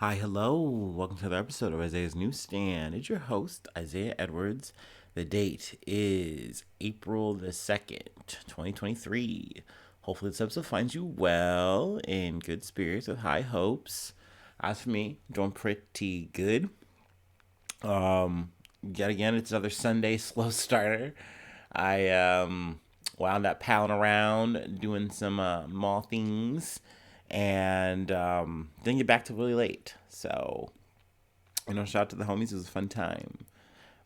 Hi, hello. Welcome to another episode of Isaiah's Newsstand. It's your host, Isaiah Edwards. The date is April the 2nd, 2023. Hopefully, this episode finds you well, in good spirits, with high hopes. As for me, doing pretty good. Yet again, it's another Sunday slow starter. I wound up palling around doing some mall things and didn't get back till really late. So, shout out to the homies. It was a fun time.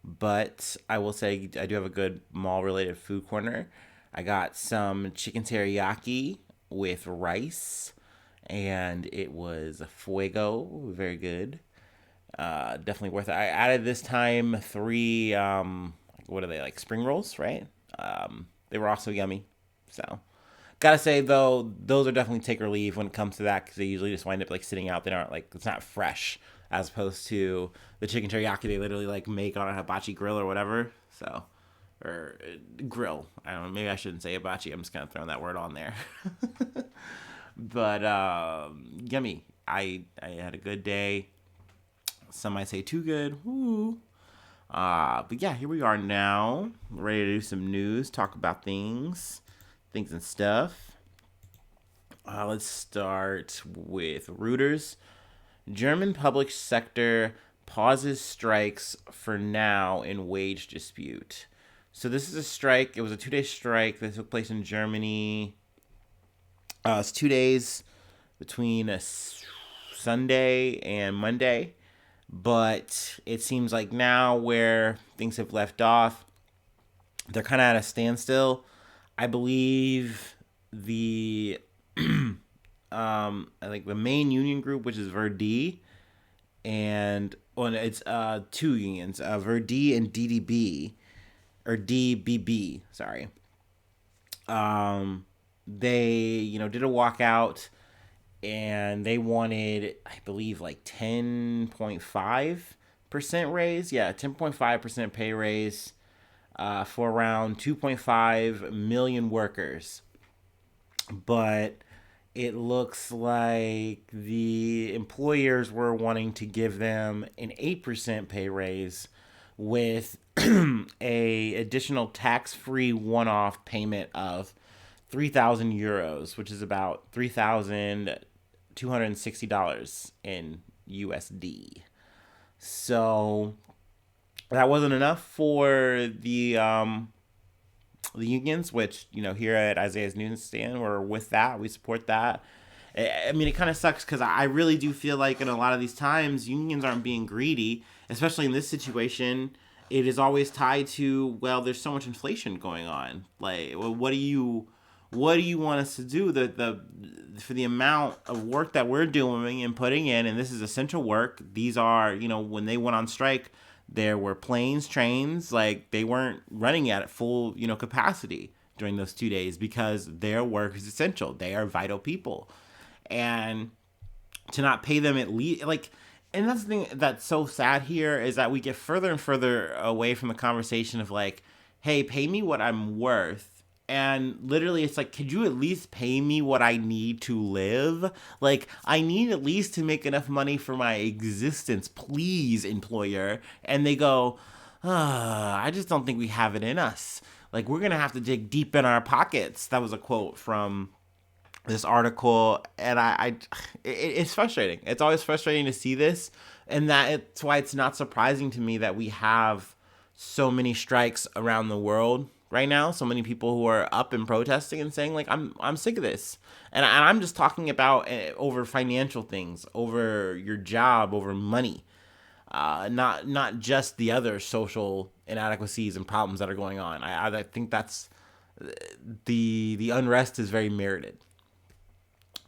But I will say I do have a good mall related food corner. I got some chicken teriyaki with rice, and it was fuego, very good. Definitely worth it. I added this time three what are they, like spring rolls, right? They were also yummy. So gotta say though, those are definitely take or leave when it comes to that because they usually just wind up like sitting out. They aren't like it's not fresh as opposed to the chicken teriyaki they literally like make on a hibachi grill or whatever. So or grill. I don't know. Maybe I shouldn't say hibachi. I'm just kind of throwing that word on there. But yummy. I had a good day. Some might say too good. Woo. But yeah, here we are now, ready to do some news, talk about things and stuff. Let's start with Reuters. German public sector pauses strikes for now in wage dispute. So this is a strike. It was a 2 day strike that took place in Germany. It's 2 days between a Sunday and Monday. But it seems like now where things have left off, they're kind of at a standstill. I believe the I think the main union group, which is Verdi, and well, it's two unions, Verdi and DDB or DBB. Sorry. They did a walkout and they wanted, I believe, like 10.5% raise. Yeah, 10.5% pay raise for around 2.5 million workers. But it looks like the employers were wanting to give them an 8% pay raise with a additional tax-free one-off payment of 3,000 euros, which is about $3,260 in USD. So that wasn't enough for the unions, which here at Isaiah's Newsstand, we're with that. We support that. I mean, it kind of sucks because I really do feel like in a lot of these times, unions aren't being greedy, especially in this situation. It is always tied to, well, there's so much inflation going on. Like, well, what do you want us to do? The for the amount of work that we're doing and putting in, and this is essential work. These are, when they went on strike, there were planes, trains, like they weren't running at full, capacity during those 2 days because their work is essential. They are vital people. And to not pay them at least like and that's the thing that's so sad here is that we get further and further away from the conversation of like, hey, pay me what I'm worth. And literally it's like, could you at least pay me what I need to live? Like, I need at least to make enough money for my existence, please, employer. And they go, I just don't think we have it in us. Like, we're gonna have to dig deep in our pockets. That was a quote from this article, and it's frustrating. It's always frustrating to see this, and that's why it's not surprising to me that we have so many strikes around the world right now. So many people who are up and protesting and saying like, I'm sick of this, and I'm just talking about over financial things, over your job, over money. Not just the other social inadequacies and problems that are going on. I think that's the unrest is very merited.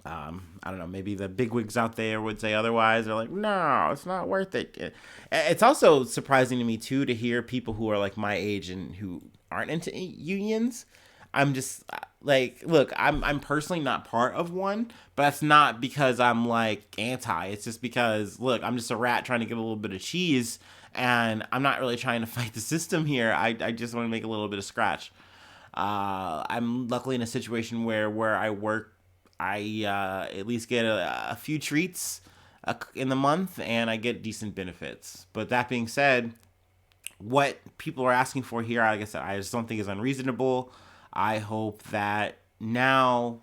I don't know, maybe the bigwigs out there would say otherwise. They're like, no, it's not worth it. It's also surprising to me, too, to hear people who are like my age and who aren't into unions. I'm just like, look, I'm personally not part of one, but that's not because I'm like anti. It's just because, look, I'm just a rat trying to get a little bit of cheese, and I'm not really trying to fight the system here. I just want to make a little bit of scratch. I'm luckily in a situation where I work, I at least get a few treats. in the month, and I get decent benefits. But that being said, what people are asking for here, like I said, I just don't think is unreasonable. I hope that now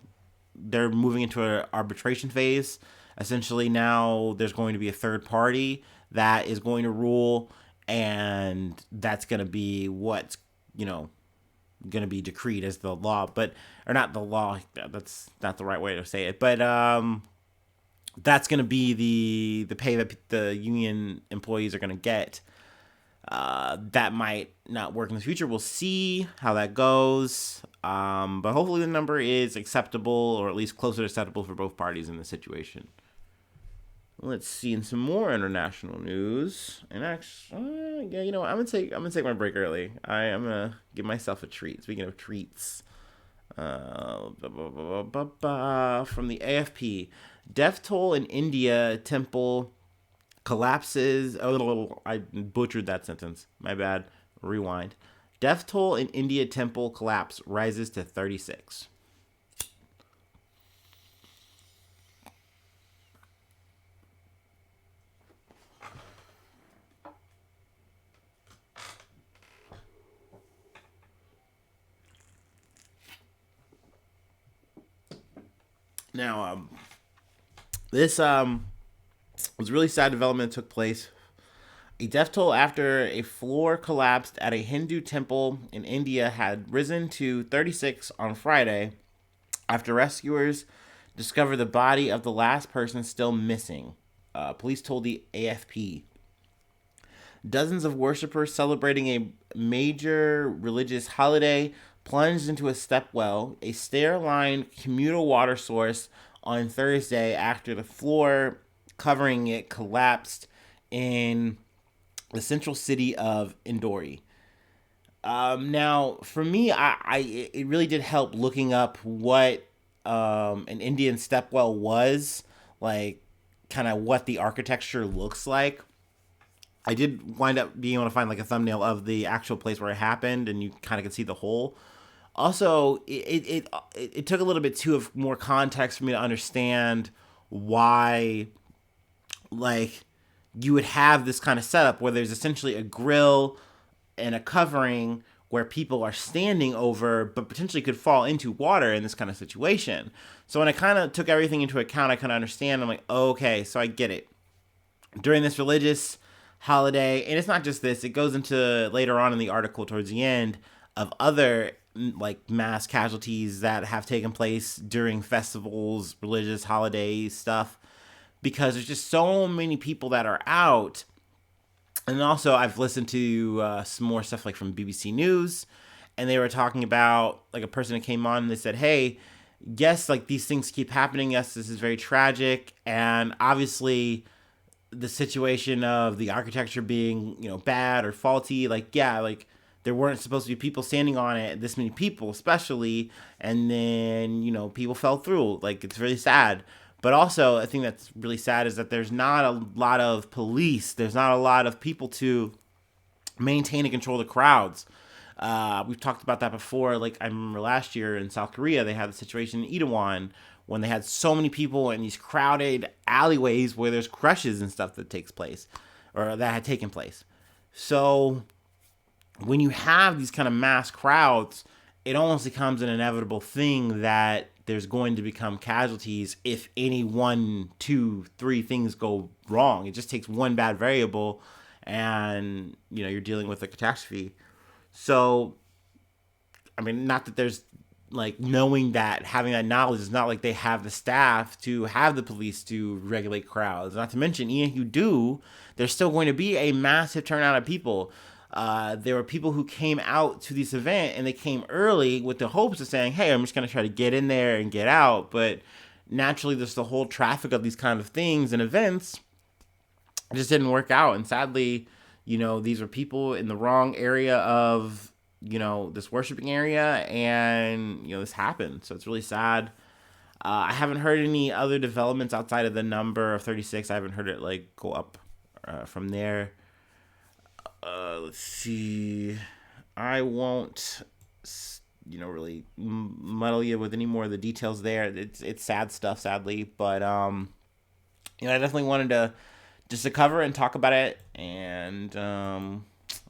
they're moving into an arbitration phase. Essentially, now there's going to be a third party that is going to rule, and that's going to be what's, going to be decreed as the law, but or not the law. That's not the right way to say it, but that's going to be the pay that the union employees are going to get. That might not work in the future. We'll see how that goes. But hopefully the number is acceptable, or at least closer to acceptable for both parties in this situation. Let's see, in some more international news, and actually, yeah, I'm gonna take my break early. I'm gonna give myself a treat. Speaking of treats, from the AFP, death toll in India temple collapses. Oh, I butchered that sentence. My bad. Rewind. Death toll in India temple collapse rises to 36. Now, this was a really sad development that took place. A death toll after a floor collapsed at a Hindu temple in India had risen to 36 on Friday after rescuers discovered the body of the last person still missing. Police told the AFP. Dozens of worshippers celebrating a major religious holiday plunged into a stepwell, a stair-lined communal water source, on Thursday after the floor covering it collapsed in the central city of Indore. Now, for me, it really did help looking up what an Indian stepwell was, like kind of what the architecture looks like. I did wind up being able to find like a thumbnail of the actual place where it happened, and you kind of could see the hole. Also, it took a little bit too of more context for me to understand why, like, you would have this kind of setup where there's essentially a grill and a covering where people are standing over, but potentially could fall into water in this kind of situation. So when I kind of took everything into account, I kind of understand. I'm like, okay, so I get it. During this religious holiday, and it's not just this, it goes into later on in the article towards the end of other like mass casualties that have taken place during festivals, religious holidays, stuff, because there's just so many people that are out. And also, I've listened to some more stuff like from BBC News, and they were talking about like a person that came on and they said, hey, yes, like these things keep happening. Yes, this is very tragic. And obviously, the situation of the architecture being, bad or faulty, like, yeah, like there weren't supposed to be people standing on it, this many people especially, and then, people fell through. Like, it's really sad. But also, I think that's really sad is that there's not a lot of police. There's not a lot of people to maintain and control the crowds. We've talked about that before. Like, I remember last year in South Korea, they had the situation in Itaewon when they had so many people in these crowded alleyways where there's crushes and stuff that takes place, or that had taken place. So when you have these kind of mass crowds, it almost becomes an inevitable thing that there's going to become casualties if any one, two, three things go wrong. It just takes one bad variable and, you're dealing with a catastrophe. So, I mean, not that there's like knowing that, having that knowledge is not like they have the staff to have the police to regulate crowds. Not to mention, even if you do, there's still going to be a massive turnout of people. There were people who came out to this event and they came early with the hopes of saying, hey, I'm just going to try to get in there and get out. But naturally, there's the whole traffic of these kind of things and events. It just didn't work out. And sadly, these were people in the wrong area of, this worshiping area, and, this happened. So it's really sad. I haven't heard any other developments outside of the number of 36. I haven't heard it like go up from there. Let's see. I won't, really muddle you with any more of the details there. It's sad stuff, sadly, but I definitely wanted to just to cover and talk about it. And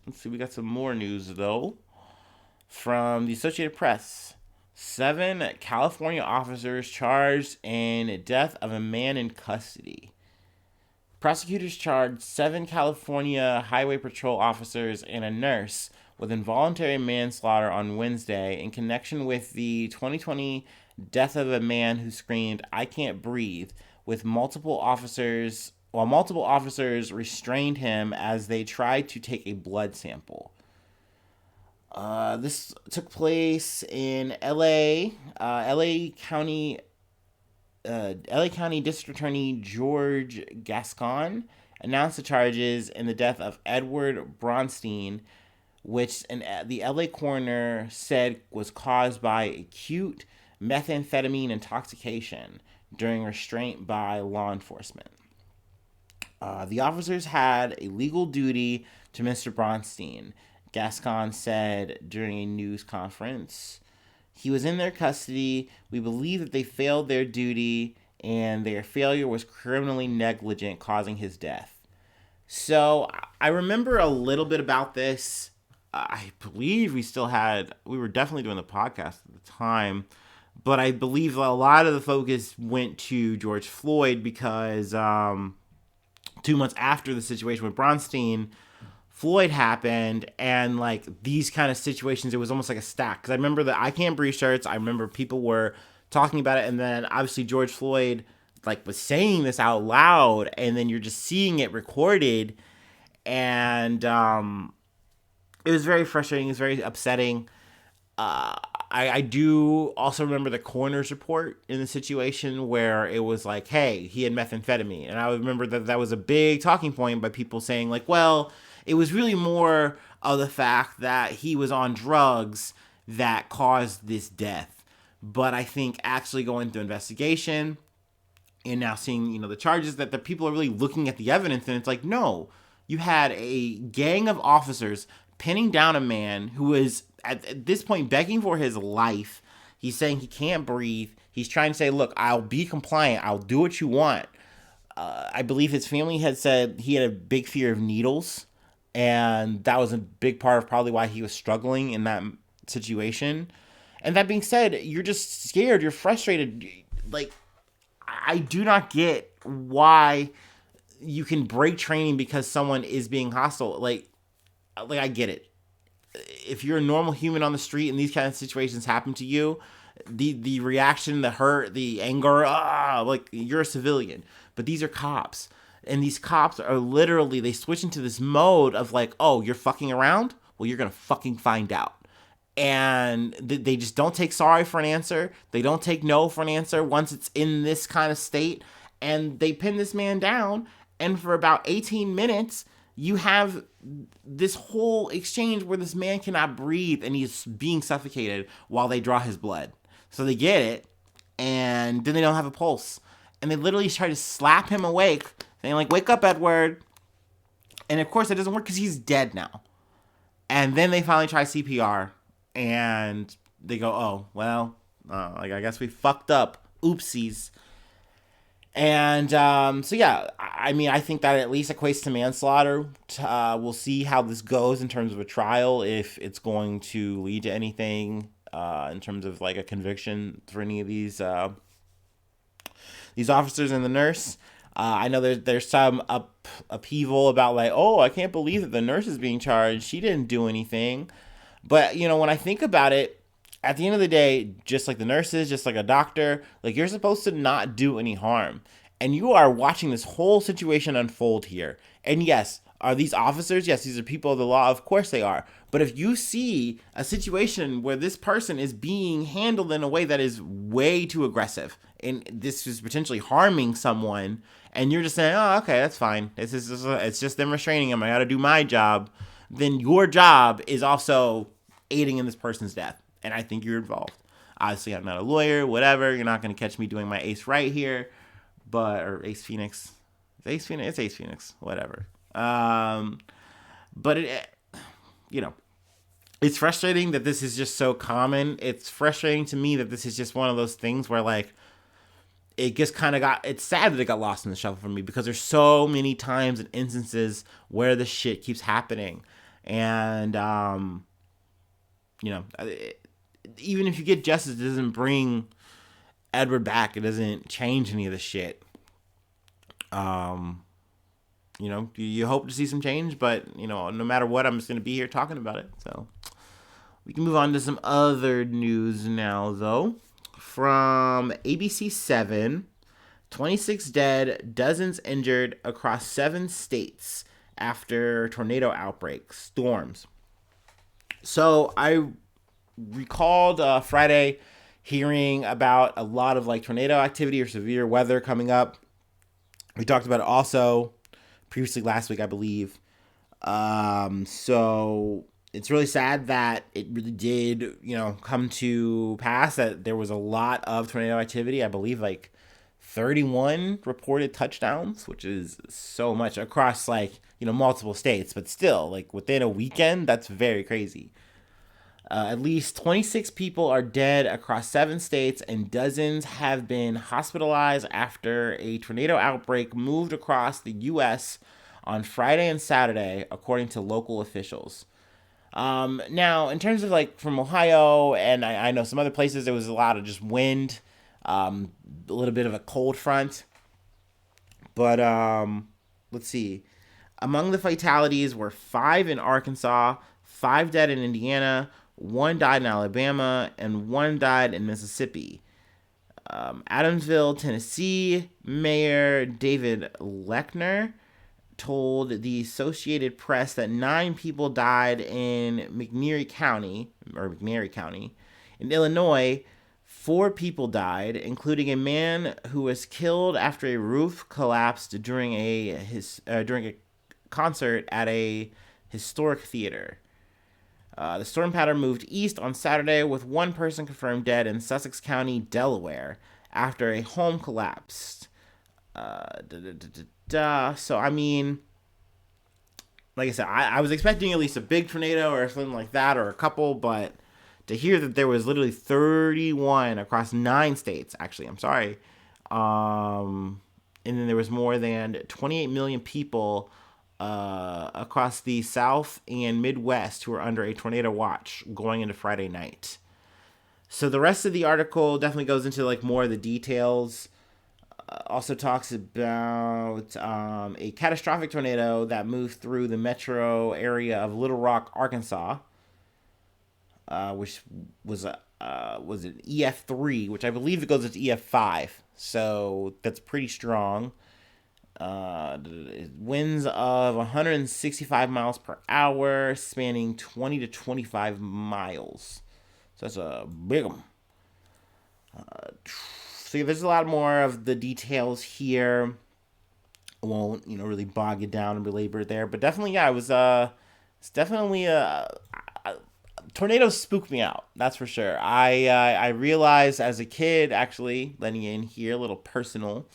let's see, we got some more news though from the Associated Press. 7 California officers charged in death of a man in custody. Prosecutors charged 7 California Highway Patrol officers and a nurse with involuntary manslaughter on Wednesday in connection with the 2020 death of a man who screamed, "I can't breathe," with multiple officers restrained him as they tried to take a blood sample. This took place in LA. LA County District Attorney George Gascon announced the charges in the death of Edward Bronstein, which the LA coroner said was caused by acute methamphetamine intoxication during restraint by law enforcement. The officers had a legal duty to Mr. Bronstein, Gascon said during a news conference. He was in their custody. We believe that they failed their duty and their failure was criminally negligent, causing his death. So I remember a little bit about this. I believe we were definitely doing the podcast at the time, but I believe a lot of the focus went to George Floyd because 2 months after the situation with Bronstein, Floyd happened, and like these kind of situations, it was almost like a stack. Because I remember the I Can't Breathe shirts. I remember people were talking about it, and then obviously George Floyd like was saying this out loud, and then you're just seeing it recorded, and it was very frustrating. It was very upsetting. I do also remember the coroner's report in the situation where it was like, hey, he had methamphetamine. And I remember that was a big talking point by people saying like, well, it was really more of the fact that he was on drugs that caused this death. But I think actually going through investigation and now seeing, the charges that the people are really looking at the evidence, and it's like, no, you had a gang of officers pinning down a man who was at this point begging for his life. He's saying he can't breathe. He's trying to say, look, I'll be compliant. I'll do what you want. I believe his family had said he had a big fear of needles. And that was a big part of probably why he was struggling in that situation. And that being said, you're just scared. You're frustrated. Like, I do not get why you can break training because someone is being hostile. Like I get it. If you're a normal human on the street and these kind of situations happen to you, the reaction, the hurt, the anger, like you're a civilian. But these are cops. And these cops are literally, they switch into this mode of like, oh, you're fucking around? Well, you're going to fucking find out. And they just don't take sorry for an answer. They don't take no for an answer once it's in this kind of state. And they pin this man down. And for about 18 minutes, you have this whole exchange where this man cannot breathe and he's being suffocated while they draw his blood. So they get it, and then they don't have a pulse. And they literally try to slap him awake, saying like, wake up, Edward. And of course it doesn't work because he's dead now. And then they finally try CPR, and they go, oh, well, I guess we fucked up. Oopsies. And so, yeah, I mean, I think that at least equates to manslaughter. We'll see how this goes in terms of a trial, if it's going to lead to anything in terms of like a conviction for any of these officers and the nurse. I know there's some upheaval about like, oh, I can't believe that the nurse is being charged. She didn't do anything. But, when I think about it, at the end of the day, just like the nurses, just like a doctor, like you're supposed to not do any harm. And you are watching this whole situation unfold here. And yes, are these officers? Yes, these are people of the law. Of course they are. But if you see a situation where this person is being handled in a way that is way too aggressive, and this is potentially harming someone, and you're just saying, oh, okay, that's fine. It's just them restraining him. I got to do my job. Then your job is also aiding in this person's death. And I think you're involved. Obviously, I'm not a lawyer, whatever. You're not going to catch me doing my ace right here. Or Ace Phoenix. It's Ace Phoenix. Whatever. But it's frustrating that this is just so common. It's frustrating to me that this is just one of those things where, like, it just kind of it's sad that it got lost in the shuffle for me because there's so many times and instances where this shit keeps happening. And, even if you get justice, it doesn't bring Edward back. It doesn't change any of the shit. You hope to see some change, but, no matter what, I'm just going to be here talking about it. So we can move on to some other news now, though. From ABC7, 26 dead, dozens injured across 7 states after tornado outbreaks, storms. So I recalled Friday hearing about a lot of tornado activity or severe weather coming up. We talked about it also previously last week, I believe. So it's really sad that it really did, come to pass that there was a lot of tornado activity. I believe 31 reported touchdowns, which is so much across multiple states, but still within a weekend, that's very crazy. At least 26 people are dead across 7 states, and dozens have been hospitalized after a tornado outbreak moved across the U.S. on Friday and Saturday, according to local officials. Now, in terms of from Ohio, and I know some other places, there was a lot of just wind, a little bit of a cold front. But let's see. Among the fatalities were 5 in Arkansas, 5 dead in Indiana, 1 died in Alabama, and 1 died in Mississippi. Adamsville, Tennessee, Mayor David Lechner told the Associated Press that 9 people died in McNairy County. In Illinois, 4 people died, including a man who was killed after a roof collapsed during a concert at a historic theater. The storm pattern moved east on Saturday with 1 person confirmed dead in Sussex County, Delaware, after a home collapsed. So, I mean, like I said, I was expecting at least a big tornado or something like that, or a couple, but to hear that there was literally 31 across 9 states, actually, I'm sorry. And then there was more than 28 million people across the South and Midwest who are under a tornado watch going into Friday night. So the rest of the article definitely goes into more of the details. Also talks about a catastrophic tornado that moved through the metro area of Little Rock, Arkansas, which was an EF3, which I believe it goes into EF5. So that's pretty strong. Winds of 165 miles per hour, spanning 20 to 25 miles. So that's a big one. So there's a lot more of the details here. I won't, really bog you down and belabor it there. But definitely, yeah, it's definitely tornadoes spook me out. That's for sure. I realized as a kid, actually, letting you in here, a little personal,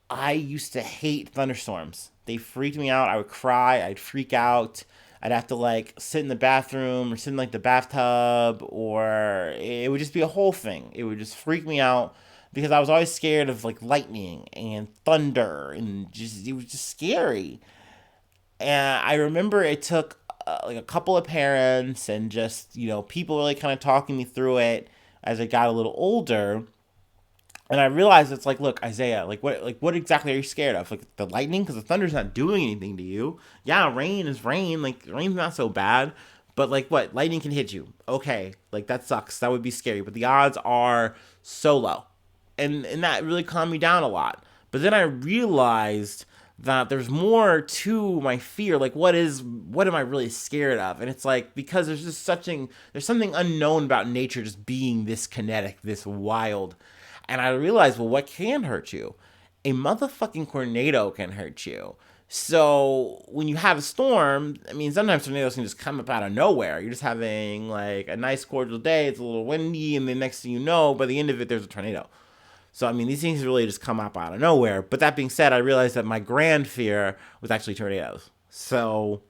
I used to hate thunderstorms. They freaked me out. I would cry. I'd freak out. I'd have to sit in the bathroom or sit in the bathtub, or it would just be a whole thing. It would just freak me out because I was always scared of lightning and thunder, and it was just scary. And I remember it took a couple of parents and just people really kind of talking me through it as I got a little older. And I realized it's look, Isaiah, what exactly are you scared of? The lightning? Because the thunder's not doing anything to you. Yeah, rain is rain. Rain's not so bad. But what? Lightning can hit you. Okay, that sucks. That would be scary. But the odds are so low. And that really calmed me down a lot. But then I realized that there's more to my fear. What am I really scared of? And it's because there's just there's something unknown about nature just being this kinetic, this wild. And I realized, well, what can hurt you? A motherfucking tornado can hurt you. So when you have a storm, I mean, sometimes tornadoes can just come up out of nowhere. You're just having a nice cordial day. It's a little windy. And the next thing you know, by the end of it, there's a tornado. So, I mean, these things really just come up out of nowhere. But that being said, I realized that my grand fear was actually tornadoes. So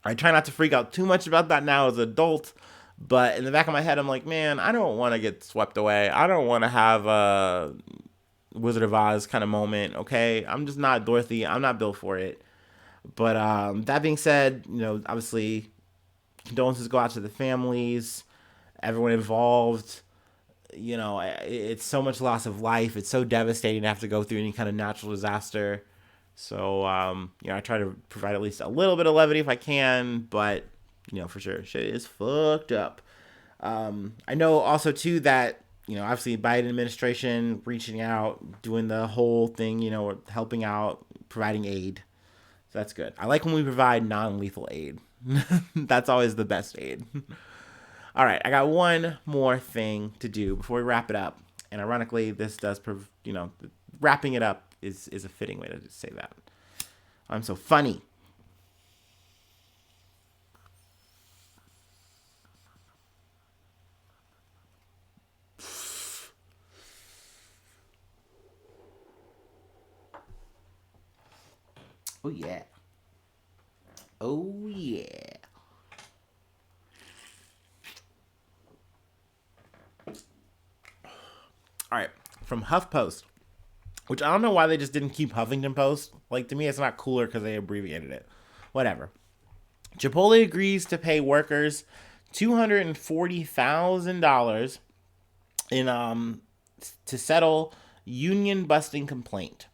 I try not to freak out too much about that now as an adult. But in the back of my head, I'm like, man, I don't want to get swept away. I don't want to have Wizard of Oz kind of moment. Okay, I'm just not Dorothy. I'm not built for it. But that being said, obviously condolences go out to the families, everyone involved. It's so much loss of life. It's so devastating to have to go through any kind of natural disaster. So, I try to provide at least a little bit of levity if I can, but, for sure, shit is fucked up. I know also, too, that, obviously Biden administration reaching out, doing the whole thing, helping out, providing aid. So that's good. I like when we provide non-lethal aid. That's always the best aid. All right, I got one more thing to do before we wrap it up. And ironically, this does, wrapping it up is a fitting way to say that. I'm so funny. Oh, yeah. Oh, yeah. All right, from HuffPost, which I don't know why they just didn't keep Huffington Post. Like, to me, it's not cooler because they abbreviated it. Whatever. Chipotle agrees to pay workers $240,000 to settle union busting complaint.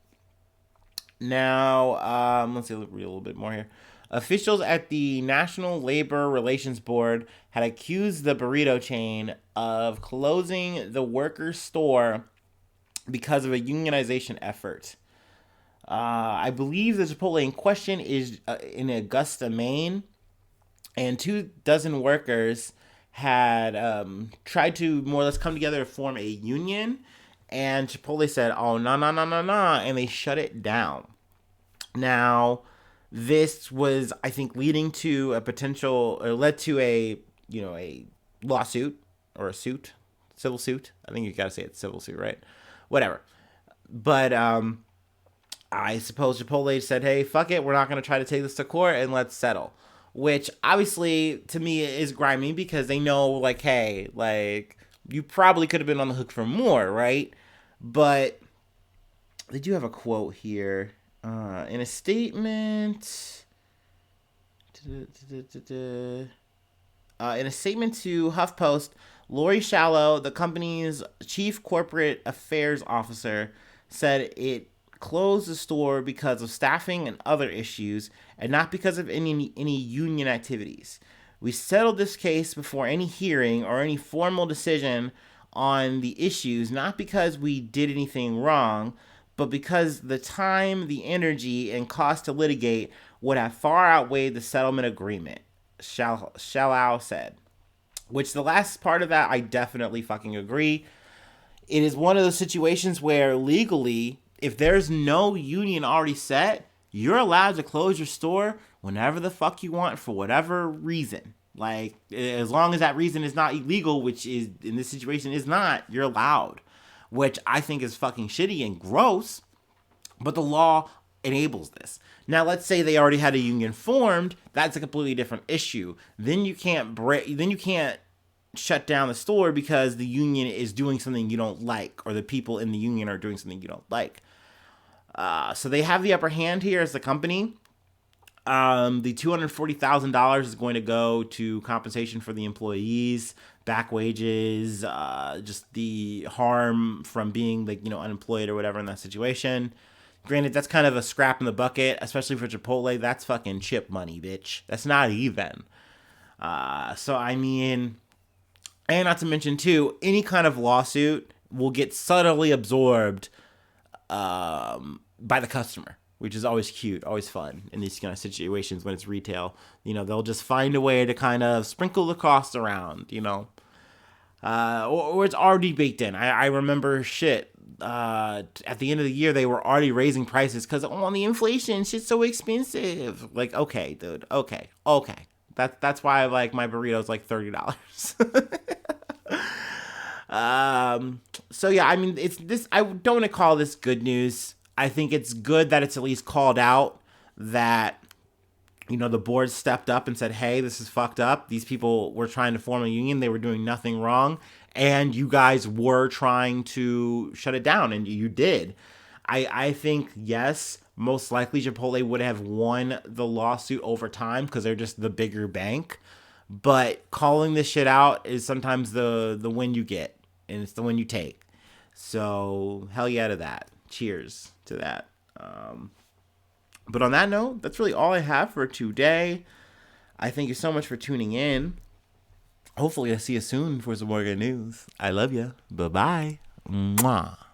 Now, let's read a little bit more here. Officials at the National Labor Relations Board had accused the burrito chain of closing the workers' store because of a unionization effort. I believe the Chipotle in question is in Augusta, Maine, and 24 workers had tried to more or less come together to form a union, and Chipotle said, "Oh, no, no, no, no, no," and they shut it down. Now, this was, I think, leading to a potential, or led to a lawsuit or a suit, civil suit. I think you gotta say it's civil suit, right? Whatever. But I suppose Chipotle said, "Hey, fuck it, we're not gonna try to take this to court and let's settle." Which obviously to me is grimy because they know, like, hey, like, you probably could have been on the hook for more, right? But they do have a quote here. In a statement, in a statement to HuffPost, Lori Shallow, the company's chief corporate affairs officer, said it closed the store because of staffing and other issues, and not because of any union activities. We settled this case before any hearing or any formal decision on the issues, not because we did anything wrong, but because the time, the energy, and cost to litigate would have far outweighed the settlement agreement, Shallow said. Which, the last part of that, I definitely fucking agree. It is one of those situations where legally, if there's no union already set, you're allowed to close your store whenever the fuck you want for whatever reason. Like, as long as that reason is not illegal, which is, in this situation, is not, you're allowed. Which I think is fucking shitty and gross, but the law enables this. Now, let's say they already had a union formed. That's a completely different issue. Then you can't shut down the store because the union is doing something you don't like, or the people in the union are doing something you don't like. So they have the upper hand here as the company. The $240,000 is going to go to compensation for the employees, back wages, just the harm from being, like, unemployed or whatever in that situation. Granted, that's kind of a scrap in the bucket, especially for Chipotle. That's fucking chip money, bitch. That's not even. So, I mean, and not to mention, too, any kind of lawsuit will get subtly absorbed by the customer, which is always cute, always fun in these kind of situations when it's retail. They'll just find a way to kind of sprinkle the cost around, or it's already baked in. I remember shit. At the end of the year, they were already raising prices because the inflation, shit's so expensive. Like, okay, dude, okay. That's why like my burrito's like $30. So yeah, I mean, it's this. I don't want to call this good news. I think it's good that it's at least called out that, the board stepped up and said, hey, this is fucked up. These people were trying to form a union. They were doing nothing wrong. and you guys were trying to shut it down, and you did. I think, yes, most likely Chipotle would have won the lawsuit over time because they're just the bigger bank. But calling this shit out is sometimes the win you get, and it's the win you take. So hell yeah to that. Cheers to that. But on that note, that's really all I have for today. I thank you so much for tuning in. Hopefully, I'll see you soon for some more good news. I love you. Bye bye. Mwah.